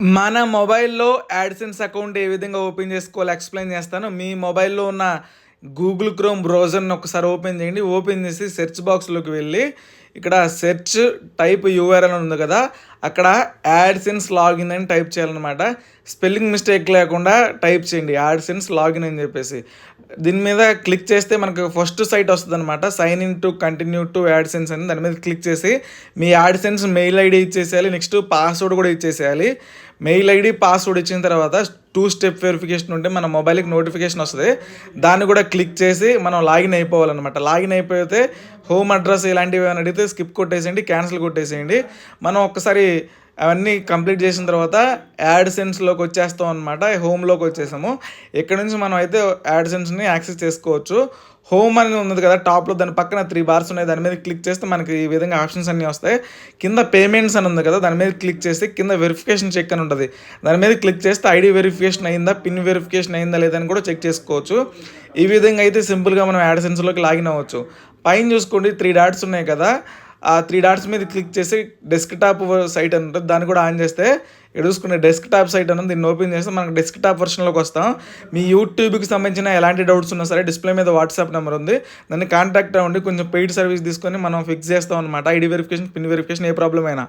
మన మొబైల్‌లో AdSense account ఏ విధంగా ఓపెన్ చేసుకోవాలో ఎక్స్‌ప్లెయిన్ చేస్తాను. మీ మొబైల్‌లో ఉన్న గూగుల్ క్రోమ్ బ్రౌజర్‌ని ఒకసారి ఓపెన్ చేయండి. ఓపెన్ చేసి సెర్చ్ బాక్స్‌లోకి వెళ్ళి ఇక్కడ సెర్చ్ టైప్ యూఆర్ఎల్ ఉంది కదా! అక్కడ యాడ్‌సెన్స్ లాగిన్ అని టైప్ చేయాలనమాట. స్పెల్లింగ్ మిస్టేక్ లేకుండా టైప్ చేయండి. యాడ్‌సెన్స్ లాగిన్ అని చెప్పేసి. దీని మీద క్లిక్ చేస్తే మనకు ఫస్ట్ సైట్ వస్తదనమాట. Sign in to continue to AdSense అని దాని మీద క్లిక్ చేసి మీ యాడ్‌సెన్స్ మెయిల్ ఐడీ ఇచ్చేసేయాలి. నెక్స్ట్ పాస్వర్డ్ కూడా ఇచ్చేసేయాలి. మెయిల్ ఐడీ, పాస్వర్డ్ ఇచ్చిన తర్వాత 2 స్టెప్ వెరిఫికేషన్ ఉంటే మన మొబైల్‌కి నోటిఫికేషన్ వస్తది. దాన్ని కూడా క్లిక్ చేసి మనం లాగిన్ అయిపోవాలనమాట. లాగిన్ అయిపోతే హోమ్ అడ్రస్ ఇలాంటివి ఏమైనా అడిగితే స్కిప్ కొట్టేసేయండి, క్యాన్సిల్ కొట్టేసేయండి. మనం ఒక్కసారి అవన్నీ కంప్లీట్ చేసిన తర్వాత యాడ్‌సెన్స్‌లోకి వచ్చేస్తాం అనమాట. హోమ్‌లోకి వచ్చేసాము. ఇక్కడ నుంచి మనం అయితే యాడ్‌సెన్స్‌ని యాక్సెస్ చేసుకోవచ్చు. హోమ్ అని ఉన్నది కదా టాప్‌లో, దాని పక్కన 3 బార్స్ ఉన్నాయి. దాని మీద క్లిక్ చేస్తే మనకి ఈ విధంగా ఆప్షన్స్ అన్నీ వస్తాయి. కింద పేమెంట్స్ అని ఉంది కదా, దాని మీద క్లిక్ చేసి కింద వెరిఫికేషన్ చెక్ అని ఉంటుంది. దాని మీద క్లిక్ చేస్తే ఐడీ వెరిఫికేషన్ అయిందా, పిన్ వెరిఫికేషన్ అయిందా లేదని కూడా చెక్ చేసుకోవచ్చు. ఈ విధంగా అయితే సింపుల్గా మనం యాడ్‌సెన్స్‌లోకి లాగిన్ అవ్వచ్చు. పైన చూసుకోండి 3 డాట్స్ ఉన్నాయి కదా, ఆ 3 డాట్స్ మీద క్లిక్ చేసి డెస్క్‌టాప్ సైట్ అని ఉంటుంది. దాన్ని కూడా ఆన్ చేస్తే ఇక్కడ చూసుకునే డెస్క్‌టాప్ సైట్ అని ఉంది. దీన్ని ఓపెన్ చేస్తే మనకు డెస్క్‌టాప్ వర్షన్‌లోకి వస్తాం. మీ యూట్యూబ్‌కి సంబంధించిన ఎలాంటి డౌట్స్ ఉన్నా సరే డిస్ప్లే మీద వాట్సాప్ నెంబర్ ఉంది. దాన్ని కాంటాక్ట్ అవ్వండి. కొంచెం పెయిడ్ సర్వీస్ తీసుకొని మనం ఫిక్స్ చేస్తాం అనమాట. ఐడీ వెరిఫికేషన్, పిన్ వెరిఫికేషన్ ఏ ప్రాబ్లమ్ అయినా.